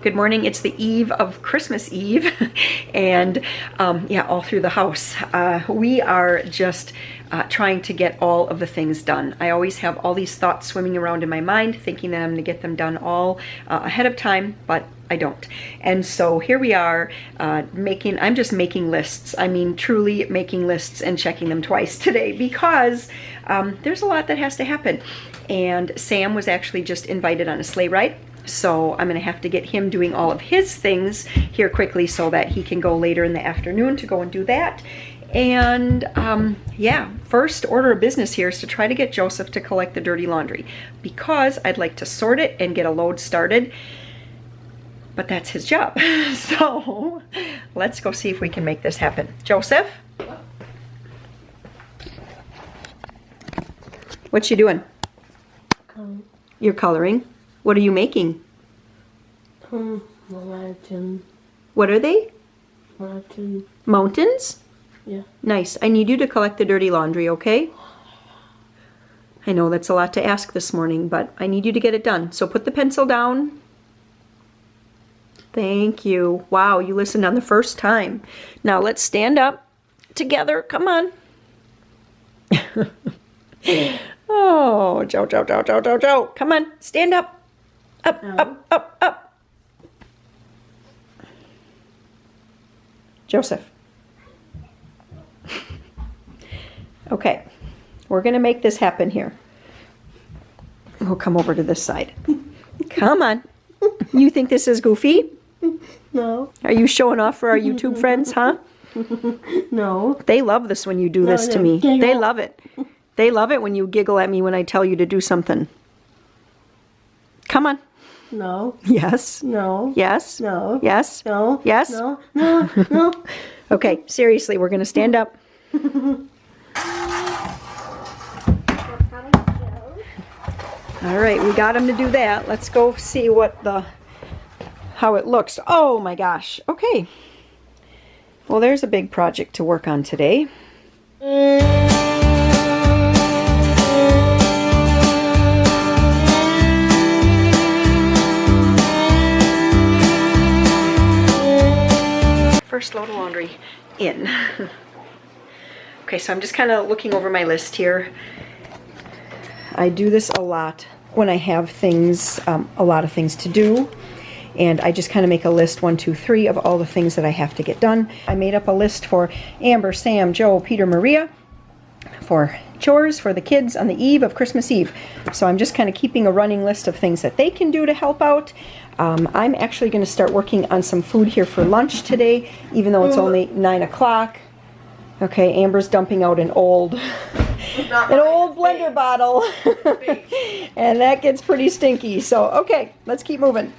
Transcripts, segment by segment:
Good morning. It's the eve of Christmas Eve and yeah, all through the house. We are just trying to get all of the things done. I always have all these thoughts swimming around in my mind thinking that I'm going to get them done all ahead of time, but I don't. And so here we are I'm just making lists. I mean, truly making lists and checking them twice today because there's a lot that has to happen. And Sam was actually just invited on a sleigh ride. So I'm going to have to get him doing all of his things here quickly so that he can go later in the afternoon to go and do that. And yeah, first order of business here is to try to get Joseph to collect the dirty laundry because I'd like to sort it and get a load started. But that's his job. So let's go see if we can make this happen. Joseph? What you doing? You're coloring. What are you making? Mountain. What are they? Mountain. Mountains? Yeah. Nice. I need you to collect the dirty laundry, okay? I know that's a lot to ask this morning, but I need you to get it done. So put the pencil down. Thank you. Wow, you listened on the first time. Now let's stand up together. Come on. Oh, Joe. Come on, stand up. Up, up. Joseph. Okay, we're gonna make this happen here. We'll come over to this side. Come on. You think this is goofy? No. Are you showing off for our YouTube friends, huh? No. They love this when you do this to me. They love it. They love it when you giggle at me when I tell you to do something. Come on. No. Yes. No. Yes. No. Yes. No. Yes. No. No. No. Okay, seriously, we're going to stand up. All right, we got him to do that. Let's go see how it looks. Oh my gosh. Okay. Well, there's a big project to work on today. First load of laundry in. Okay, so I'm just kind of looking over my list here. I do this a lot when I have things, a lot of things to do. And I just kind of make a list, 1, 2, 3, of all the things that I have to get done. I made up a list for Amber, Sam, Joe, Peter, Maria, for chores for the kids on the eve of Christmas Eve. So I'm just kind of keeping a running list of things that they can do to help out. I'm actually going to start working on some food here for lunch today, even though it's only 9 o'clock. Okay, Amber's dumping out an old blender bottle, and that gets pretty stinky. So, okay, let's keep moving.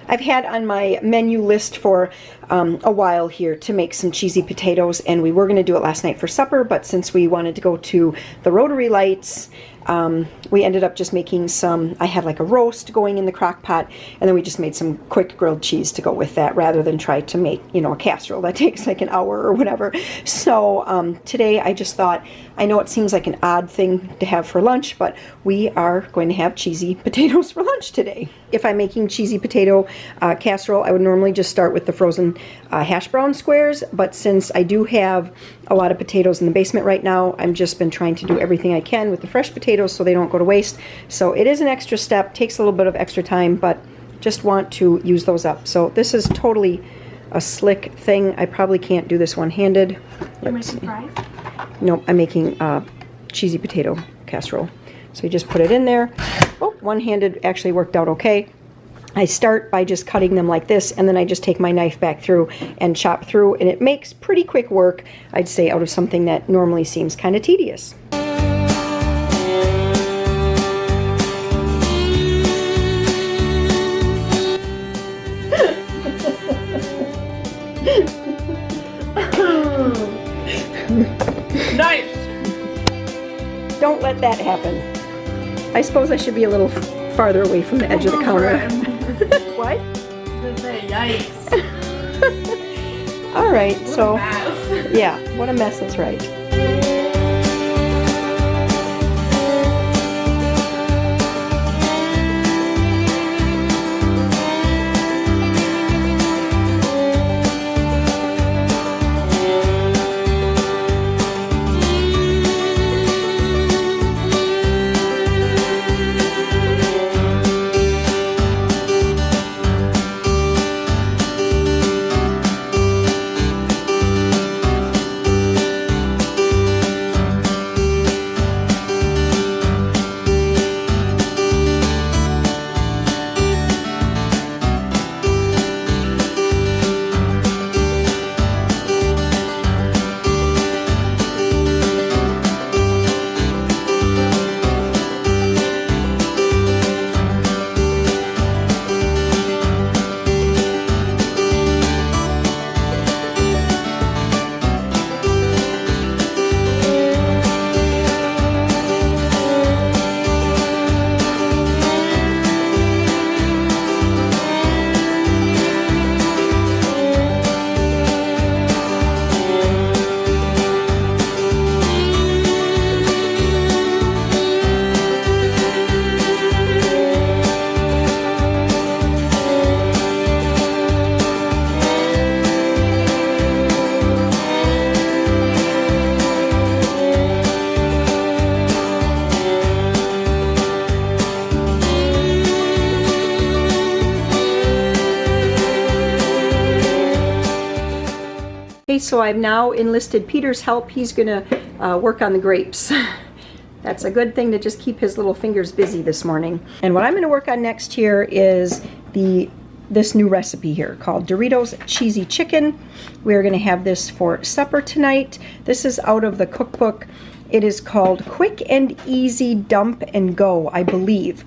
I've had on my menu list for a while here to make some cheesy potatoes, and we were going to do it last night for supper, but since we wanted to go to the Rotary Lights, we ended up just making some. I had like a roast going in the crock pot, and then we just made some quick grilled cheese to go with that rather than try to make, you know, a casserole that takes like an hour or whatever. So today I just thought, I know it seems like an odd thing to have for lunch, but we are going to have cheesy potatoes for lunch today. If I'm making cheesy potato casserole, I would normally just start with the frozen hash brown squares, but since I do have a lot of potatoes in the basement right now, I've just been trying to do everything I can with the fresh potatoes so they don't go to waste. So it is an extra step, takes a little bit of extra time, but just want to use those up. So this is totally a slick thing. I probably can't do this one-handed. You're making fries? No, I'm making cheesy potato casserole. So you just put it in there. Oh, one-handed actually worked out okay. I start by just cutting them like this, and then I just take my knife back through and chop through, and it makes pretty quick work, I'd say, out of something that normally seems kind of tedious. Nice! Don't let that happen. I suppose I should be a little farther away from the edge of the counter. What? I was gonna say, yikes. All right, What so a mess. yeah, what a mess, that's right. Okay, so I've now enlisted Peter's help. He's gonna work on the grapes. That's a good thing to just keep his little fingers busy this morning. And what I'm gonna work on next here is this new recipe here called Doritos Cheesy Chicken. We're gonna have this for supper tonight. This is out of the cookbook. It is called Quick and Easy Dump and Go, I believe.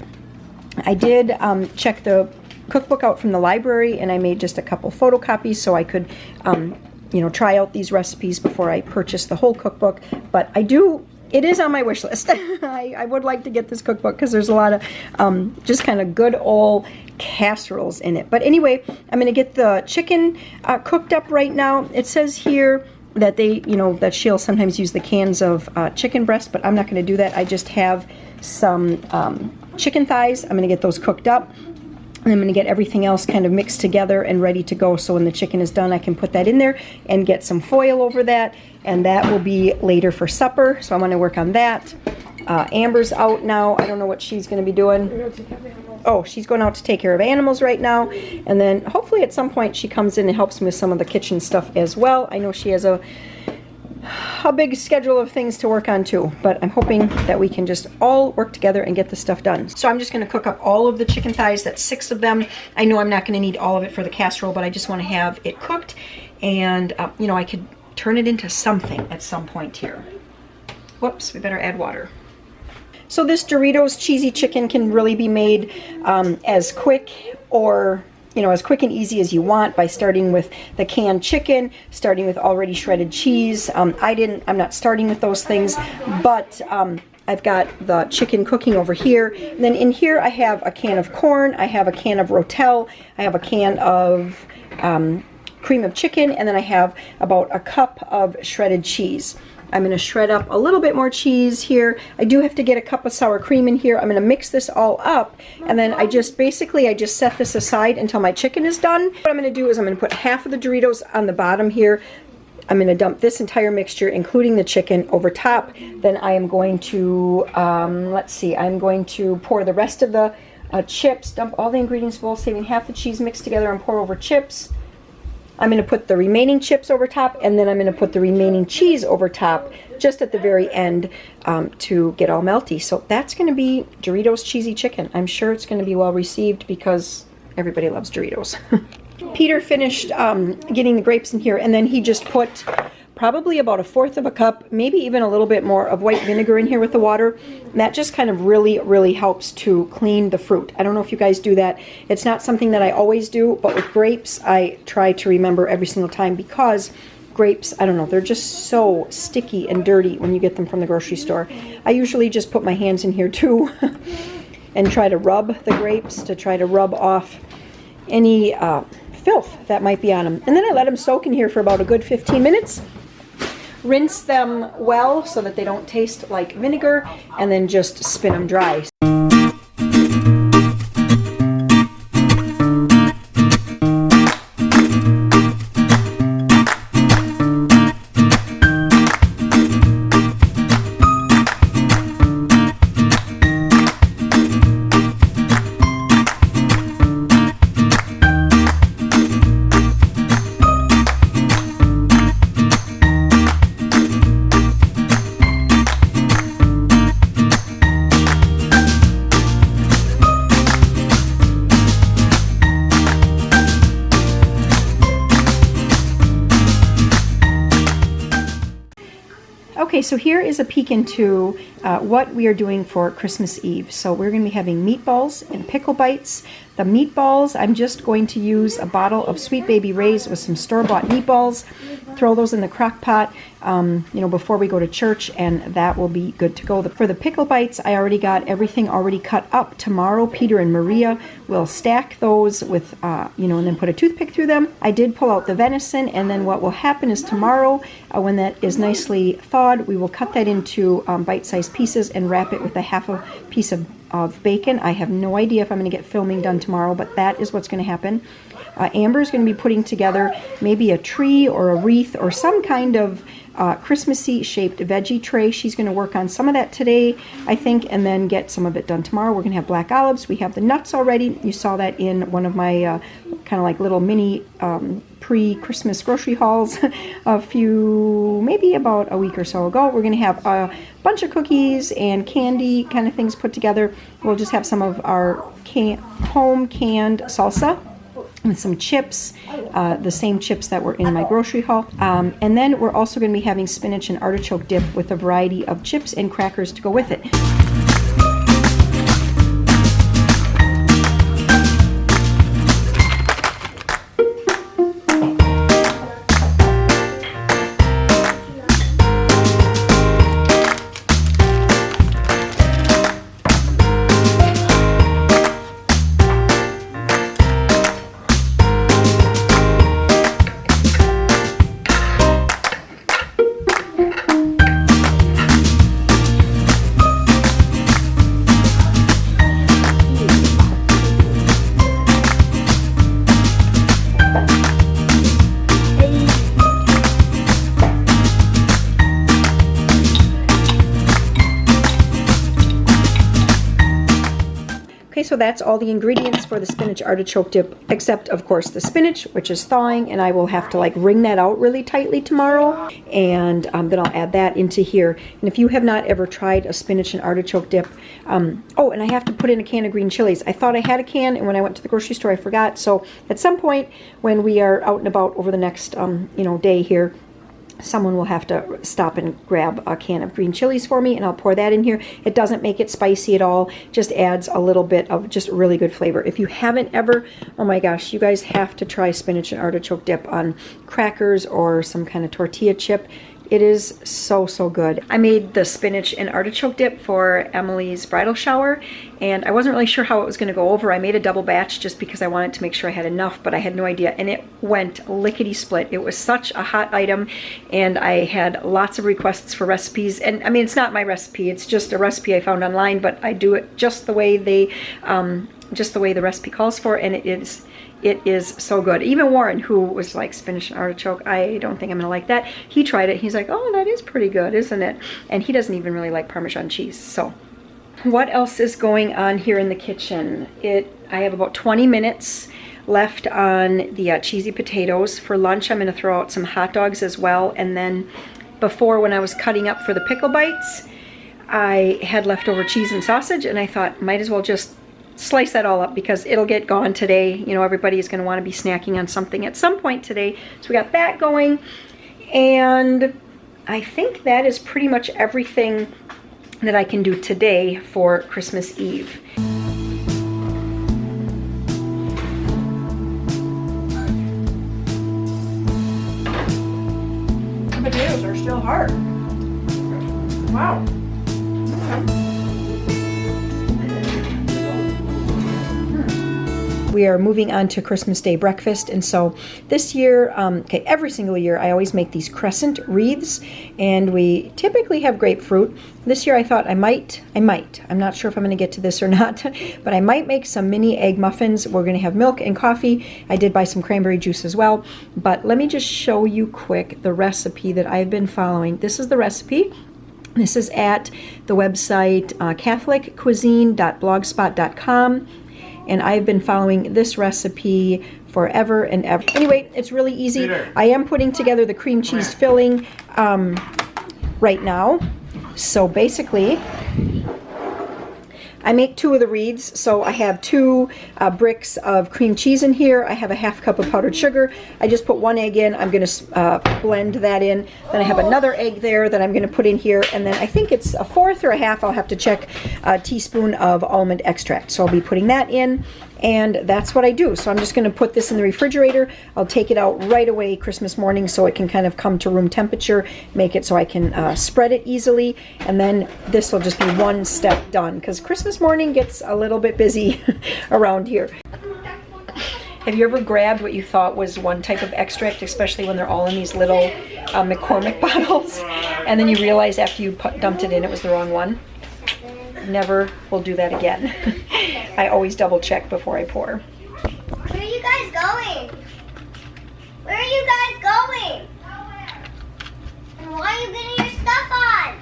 I did check the cookbook out from the library, and I made just a couple photocopies so I could try out these recipes before I purchase the whole cookbook. But it is on my wish list. I would like to get this cookbook because there's a lot of just kind of good old casseroles in it. But anyway, I'm going to get the chicken cooked up right now. It says here that that she'll sometimes use the cans of chicken breast, but I'm not going to do that. I just have some chicken thighs. I'm going to get those cooked up. And I'm going to get everything else kind of mixed together and ready to go. So when the chicken is done, I can put that in there and get some foil over that. And that will be later for supper. So I'm going to work on that. Amber's out now. I don't know what she's going to be doing. Oh, she's going out to take care of animals right now. And then hopefully at some point she comes in and helps me with some of the kitchen stuff as well. I know she has a big schedule of things to work on too, but I'm hoping that we can just all work together and get this stuff done. So I'm just going to cook up all of the chicken thighs. That's 6 of them. I know I'm not going to need all of it for the casserole, but I just want to have it cooked, and I could turn it into something at some point here. Whoops, we better add water. So this Doritos cheesy chicken can really be made as quick or as quick and easy as you want by starting with the canned chicken, starting with already shredded cheese. I'm not starting with those things, but I've got the chicken cooking over here. And then in here I have a can of corn, I have a can of Rotel, I have a can of cream of chicken, and then I have about a cup of shredded cheese. I'm going to shred up a little bit more cheese here. I do have to get a cup of sour cream in here. I'm going to mix this all up, and then I just set this aside until my chicken is done. What I'm going to do is I'm going to put half of the Doritos on the bottom here. I'm going to dump this entire mixture, including the chicken, over top. Then I am going to, I'm going to pour the rest of the chips, dump all the ingredients bowl, saving half the cheese mixed together, and pour over chips. I'm going to put the remaining chips over top, and then I'm going to put the remaining cheese over top just at the very end to get all melty. So that's going to be Doritos cheesy chicken. I'm sure it's going to be well received because everybody loves Doritos. Peter finished getting the grapes in here, and then he just put probably about 1/4 of a cup, maybe even a little bit more of white vinegar in here with the water. And that just kind of really helps to clean the fruit. I don't know if you guys do that. It's not something that I always do, but with grapes, I try to remember every single time because grapes, I don't know, they're just so sticky and dirty when you get them from the grocery store. I usually just put my hands in here too and try to rub the grapes to try to rub off any filth that might be on them. And then I let them soak in here for about a good 15 minutes. Rinse them well so that they don't taste like vinegar, and then just spin them dry. Okay, so here is a peek into what we are doing for Christmas Eve. So we're going to be having meatballs and pickle bites. The meatballs, I'm just going to use a bottle of Sweet Baby Ray's with some store-bought meatballs. Throw those in the crock pot, before we go to church, and that will be good to go. For the pickle bites, I already got everything already cut up. Tomorrow, Peter and Maria will stack those with, and then put a toothpick through them. I did pull out the venison, and then what will happen is tomorrow, when that is nicely thawed, we will cut that into bite-sized pieces and wrap it with a half a piece of bacon. I have no idea if I'm going to get filming done tomorrow, but that is what's going to happen. Amber's going to be putting together maybe a tree or a wreath wreath or some kind of Christmassy shaped veggie tray. She's going to work on some of that today, I think, and then get some of it done tomorrow. We're going to have black olives. We have the nuts already. You saw that in one of my kind of like little mini pre-Christmas grocery hauls maybe about a week or so ago. We're going to have a bunch of cookies and candy kind of things put together. We'll just have some of our home canned salsa with some chips, the same chips that were in my grocery haul. And then we're also going to be having spinach and artichoke dip with a variety of chips and crackers to go with it. Okay, so that's all the ingredients for the spinach artichoke dip, except of course the spinach, which is thawing, and I will have to like wring that out really tightly tomorrow, and then I'll add that into here. And if you have not ever tried a spinach and artichoke dip, oh, and I have to put in a can of green chilies. I thought I had a can, and when I went to the grocery store I forgot, so at some point when we are out and about over the next day here, someone will have to stop and grab a can of green chilies for me, and I'll pour that in here. It doesn't make it spicy at all, just adds a little bit of just really good flavor. If you haven't ever, oh my gosh, you guys have to try spinach and artichoke dip on crackers or some kind of tortilla chip. It is so, so good. I made the spinach and artichoke dip for Emily's bridal shower, and I wasn't really sure how it was going to go over. I made a double batch just because I wanted to make sure I had enough, but I had no idea, and it went lickety-split. It was such a hot item, and I had lots of requests for recipes. And I mean, it's not my recipe, it's just a recipe I found online, but I do it just the way the recipe calls for, and it is so good. Even Warren, who was like, spinach and artichoke, I don't think I'm gonna like that. He tried it, he's like, oh, that is pretty good, isn't it? And he doesn't even really like Parmesan cheese. So what else is going on here in the kitchen? I have about 20 minutes left on the cheesy potatoes. For lunch, I'm gonna throw out some hot dogs as well. And then before, when I was cutting up for the pickle bites, I had leftover cheese and sausage, and I thought, might as well just slice that all up because it'll get gone today. You know, everybody is going to want to be snacking on something at some point today. So we got that going, and I think that is pretty much everything that I can do today for Christmas Eve. The potatoes are still hard. Wow. Okay. We are moving on to Christmas Day breakfast, and so this year, every single year, I always make these crescent wreaths, and we typically have grapefruit. This year I thought I'm not sure if I'm going to get to this or not, but I might make some mini egg muffins. We're going to have milk and coffee. I did buy some cranberry juice as well, but let me just show you quick the recipe that I've been following. This is the recipe. This is at the website catholiccuisine.blogspot.com. And I've been following this recipe forever and ever. Anyway, it's really easy. I am putting together the cream cheese filling right now. So basically, I make 2 of the wreaths, so I have 2 bricks of cream cheese in here. I have a ½ cup of powdered sugar. I just put 1 egg in. I'm going to blend that in. Then I have another egg there that I'm going to put in here. And then I think it's a 1/4 or a 1/2, I'll have to check, a teaspoon of almond extract. So I'll be putting that in. And that's what I do. So I'm just going to put this in the refrigerator. I'll take it out right away Christmas morning so it can kind of come to room temperature, make it so I can spread it easily, and then this will just be one step done, because Christmas morning gets a little bit busy around here. Have you ever grabbed what you thought was one type of extract, especially when they're all in these little McCormick bottles, and then you realize after you dumped it in it was the wrong one? Never will do that again. I always double check before I pour. Where are you guys going? Where are you guys going? you getting your stuff on?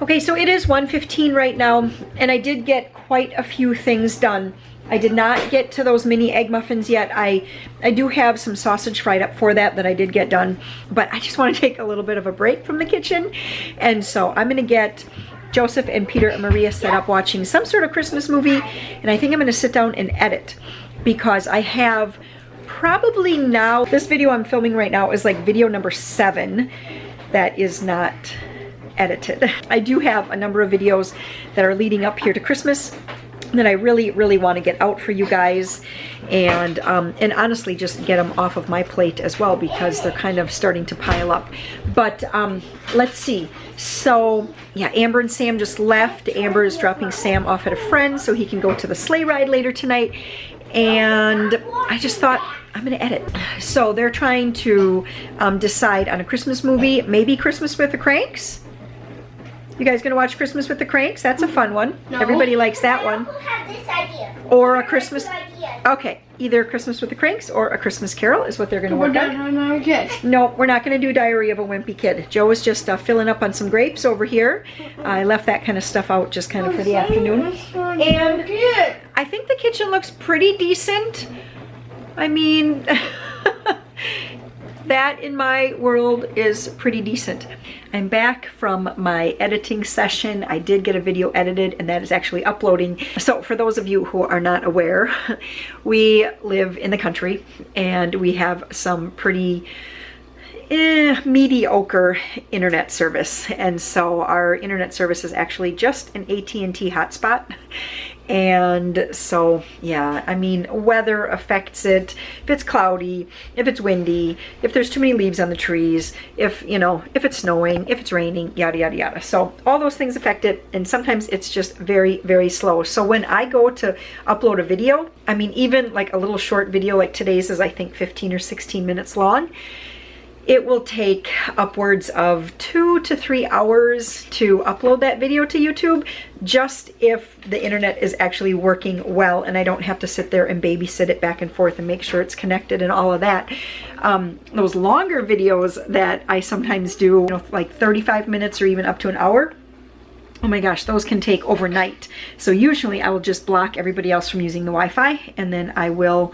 Okay, so it is 1:15 right now, and I did get quite a few things done. I did not get to those mini egg muffins yet. I do have some sausage fried up for that I did get done, but I just want to take a little bit of a break from the kitchen, and so I'm gonna get Joseph and Peter and Maria set up watching some sort of Christmas movie, and I think I'm gonna sit down and edit, because I have probably now, this video I'm filming right now is like video number 7 that is not edited. I do have a number of videos that are leading up here to Christmas that I really want to get out for you guys, and honestly just get them off of my plate as well, because they're kind of starting to pile up. But let's see. So yeah, Amber and Sam just left. Amber is dropping Sam off at a friend so he can go to the sleigh ride later tonight, and I just thought I'm gonna edit. So they're trying to decide on a Christmas movie, maybe Christmas with the Cranks. You guys gonna watch Christmas with the Cranks? That's a fun one. No. Everybody likes that one. I have this idea. Or a Christmas, Idea. okay, either Christmas with the Cranks or A Christmas Carol is what they're gonna We're work done on. on our kid. No, we're not gonna do Diary of a Wimpy Kid. Joe is just filling up on some grapes over here. I left that kind of stuff out just kind of for the afternoon. And I think the kitchen looks pretty decent. I mean, that in my world is pretty decent. I'm back from my editing session. I did get a video edited, and that is actually uploading. So for those of you who are not aware, we live in the country, and we have some pretty mediocre internet service. And so our internet service is actually just an AT&T hotspot. And so, yeah, I mean, weather affects it. If it's cloudy, if it's windy, if there's too many leaves on the trees, if, you know, if it's snowing, if it's raining, yada, yada, yada. So all those things affect it. And sometimes it's just very slow. So when I go to upload a video, I mean, even like a little short video like today's is, I think, 15 or 16 minutes long. It will take upwards of 2 to 3 hours to upload that video to YouTube, just if the internet is actually working well and I don't have to sit there and babysit it back and forth and make sure it's connected and all of that. Those longer videos that I sometimes do, you know, like 35 minutes or even up to an hour, oh my gosh, those can take overnight. So usually I will just block everybody else from using the Wi-Fi, and then I will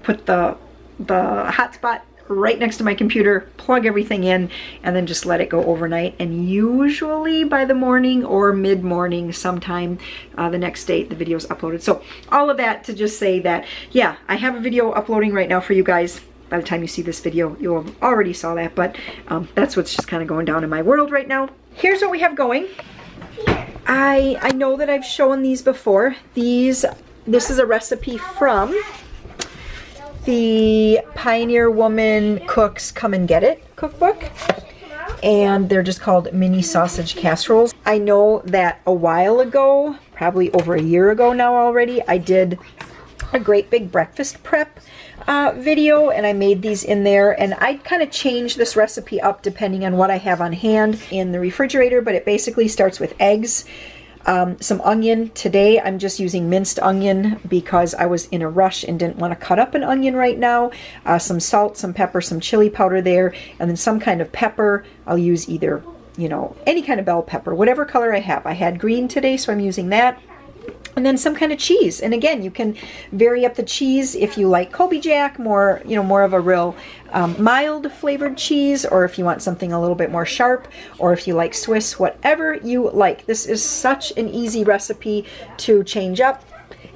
put the hotspot right next to my computer, plug everything in, and then just let it go overnight. And usually by the morning or mid-morning sometime the next day, the video is uploaded. So all of that to just say that, yeah, I have a video uploading right now for you guys. By the time you see this video, you'll have already saw that, but that's what's just kind of going down in my world right now. Here's what we have going. I know that I've shown these before. This is a recipe from the Pioneer Woman Cooks Come and Get It cookbook, and they're just called mini sausage casseroles. I know that a while ago, probably over a year ago now already, I did a great big breakfast prep video, and I made these in there, and I kind of change this recipe up depending on what I have on hand in the refrigerator, but it basically starts with eggs, some onion. Today I'm just using minced onion because I was in a rush and didn't want to cut up an onion right now. Some salt, some pepper, some chili powder there, and then some kind of pepper. I'll use either, you know, any kind of bell pepper, whatever color I have. I had green today, so I'm using that. And then some kind of cheese. And again, you can vary up the cheese if you like Colby Jack, more, you know, more of a real mild flavored cheese, or if you want something a little bit more sharp, or if you like Swiss, whatever you like. This is such an easy recipe to change up.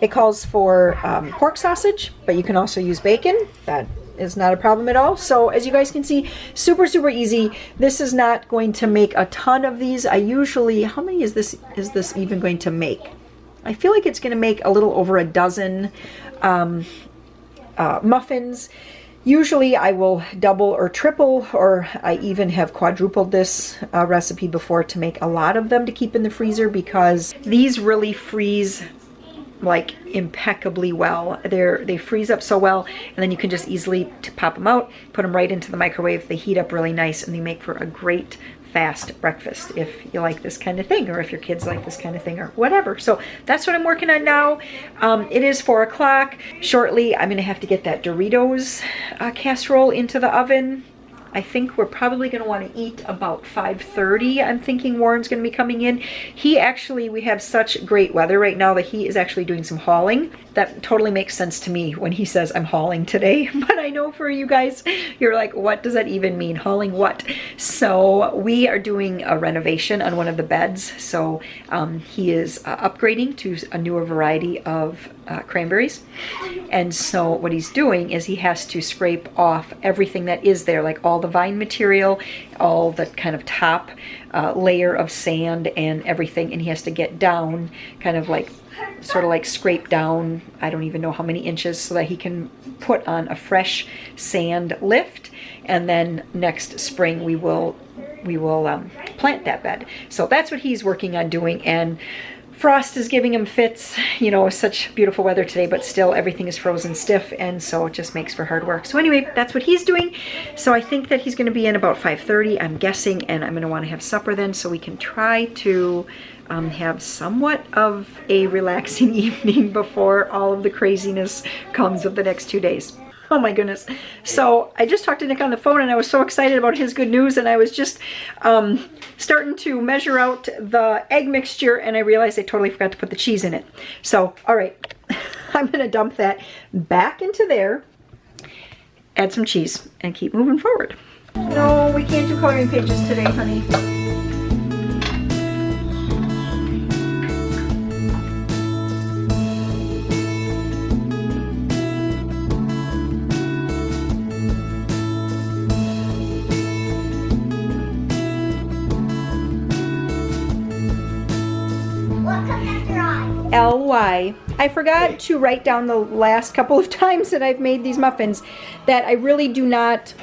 It calls for pork sausage, but you can also use bacon. That is not a problem at all. So as you guys can see, super easy. This is not going to make a ton of these. I usually, how many is this even going to make? I feel like it's going to make a little over a dozen muffins. Usually I will double or triple, or I even have quadrupled this recipe before to make a lot of them to keep in the freezer, because these really freeze like impeccably well. They freeze up so well, and then you can just easily pop them out, put them right into the microwave. They heat up really nice, and they make for a great fast breakfast if you like this kind of thing, or if your kids like this kind of thing, or whatever. So that's what I'm working on now. It is 4 o'clock. Shortly, I'm gonna have to get that Doritos casserole into the oven. I think we're probably going to want to eat about 5:30. I'm thinking Warren's going to be coming in. We have such great weather right now that he is actually doing some hauling. That totally makes sense to me when he says I'm hauling today. But I know for you guys, you're like, what does that even mean? Hauling what? So we are doing a renovation on one of the beds. So he is upgrading to a newer variety of cranberries. And so what he's doing is he has to scrape off everything that is there, like all the vine material, all the kind of top layer of sand and everything, and he has to get down, kind of like sort of like scrape down, I don't even know how many inches, so that he can put on a fresh sand lift. And then next spring we will plant that bed. So that's what he's working on doing. And frost is giving him fits. You know, such beautiful weather today, but still everything is frozen stiff, and so it just makes for hard work. So anyway, that's what he's doing. So I think that he's going to be in about 5:30, I'm guessing, and I'm going to want to have supper then, so we can try to have somewhat of a relaxing evening before all of the craziness comes of the next 2 days. Oh my goodness. So I just talked to Nick on the phone, and I was so excited about his good news, and I was just starting to measure out the egg mixture, and I realized I totally forgot to put the cheese in it. So, all right, I'm going to dump that back into there, add some cheese, and keep moving forward. No, we can't do coloring pages today, honey. L-Y. I forgot to write down the last couple of times that I've made these muffins that I really do not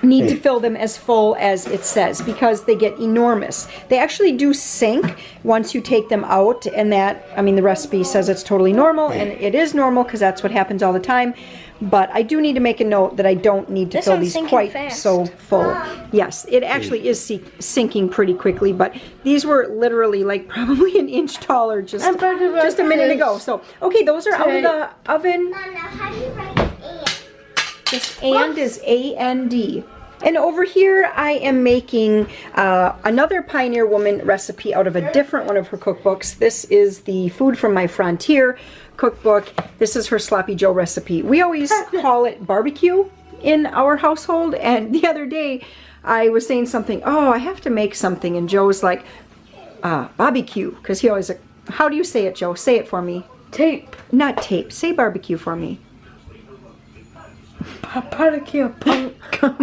need to fill them as full as it says, because they get enormous. They actually do sink once you take them out, and that, I mean, the recipe says it's totally normal, and it is normal because that's what happens all the time. But I do need to make a note that I don't need to fill these quite so full. Yes, it actually is sinking pretty quickly, but these were literally like probably an inch taller just a minute ago. So, okay, those are out of the oven. Mom, now how do you write and? This and is A-N-D. And over here I am making another Pioneer Woman recipe out of a different one of her cookbooks. This is the Food from My Frontier cookbook. This is her Sloppy Joe recipe. We always call it barbecue in our household, and the other day I was saying something, oh, I have to make something, and Joe was like, barbecue, because he always, how do you say it, Joe? Say it for me. Tape. Not tape. Say barbecue for me. Barbecue.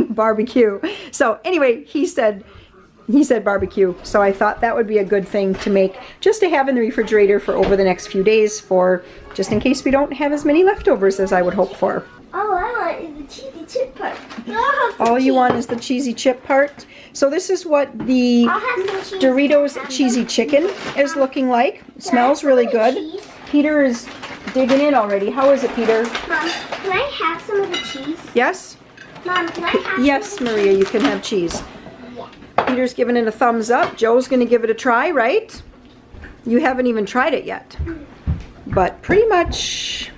Barbecue. So anyway, he said barbecue. So I thought that would be a good thing to make, just to have in the refrigerator for over the next few days, for just in case we don't have as many leftovers as I would hope for. All I want is the cheesy chip part. All you want is the cheesy chip part. So this is what the Doritos cheesy chicken is looking like. It smells really good. Peter is digging in already. How is it, Peter? Mom, can I have some of the cheese? Yes? Mom, can I have Yes, some of Maria, you can have cheese. Peter's giving it a thumbs up. Joe's going to give it a try, right? You haven't even tried it yet. But pretty much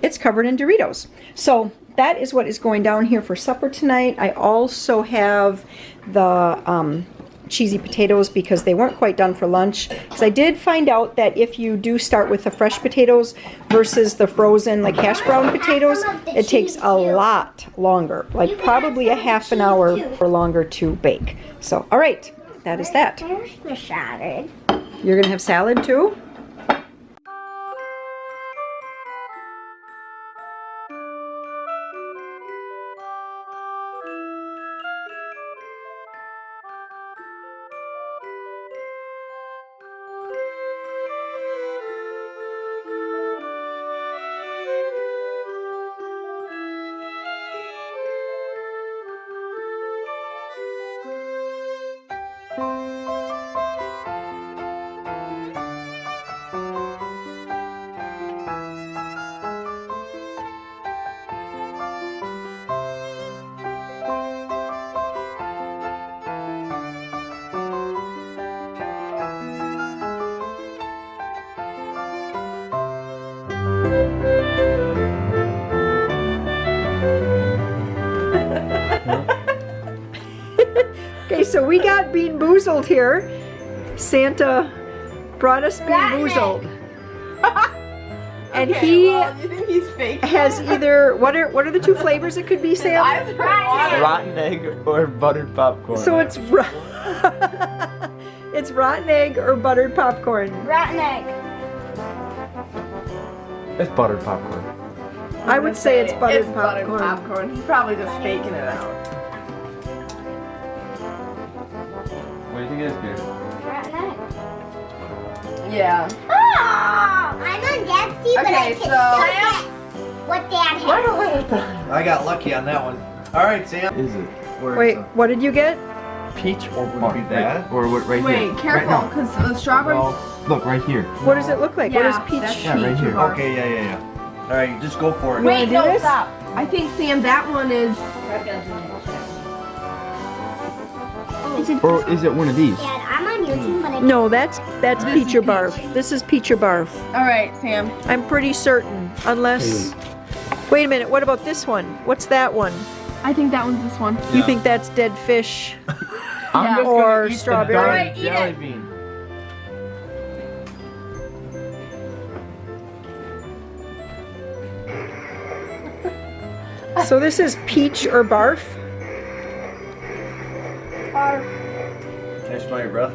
it's covered in Doritos. So that is what is going down here for supper tonight. I also have the cheesy potatoes because they weren't quite done for lunch. Because I did find out that if you do start with the fresh potatoes versus the frozen, like hash brown potatoes, it takes a lot longer, like probably a half an hour or longer to bake. So, all right, that is that. There's the salad. You're gonna have salad too? Okay, so we got Beanboozled here. Santa brought us Beanboozled. And he you think he's fake? has either, what are the two flavors it could be, Sam? Eyes are water. Rotten egg or buttered popcorn. So it's it's rotten egg or buttered popcorn. Rotten egg. It's buttered popcorn. I would say it's buttered Buttered popcorn. popcorn. He's probably just faking it out. What do you think it is, Beer? Rotten egg. Yeah. Oh, I'm on Dad's team, but I Okay, can so- still guess what Dad has. I got lucky on that one. All right, Sam. Is it? Wait, what did you get? Peach or Would it bark? be that? Or what? Right Wait, here. careful, Right because the strawberry. now. Look right here. What does it look like? What is peach? That's Yeah, right peach here. bark. Okay, yeah. All right, just go for it. You wanna Wait, do no, this? stop. I think, Sam, that one is. Or is it one of these? Dad, I'm on your team, but I No, that's peach or barf. This is peach or barf. All right, Sam. I'm pretty certain, unless. Wait a minute. What about this one? What's that one? I think that one's this one. You think that's dead fish? I'm Yeah. just Or gonna eat the strawberry. darn Alright, eat jelly it. bean. So this is peach or barf. Can I smell your breath?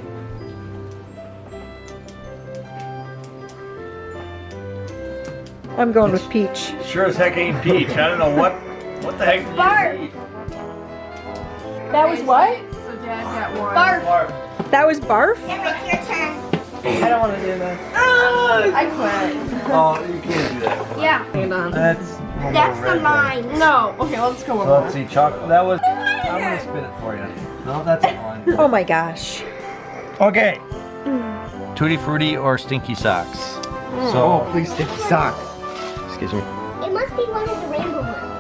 I'm going with peach. Sure as heck ain't peach. I don't know what the heck. Barf. That was what? So Dad got one. Barf. That was barf? Then it's your turn. I don't want to do this. I quit. Oh, you can't do that. Yeah, Hang on. That's that's the mine. No. Okay, let's go with So let's one. see, chocolate. That was. I'm gonna spin it for you. No, that's not mine. Oh my gosh. Okay. Tutti Frutti or Stinky Socks? Oh, please stick sock. Excuse me. It must be one of the rainbow ones.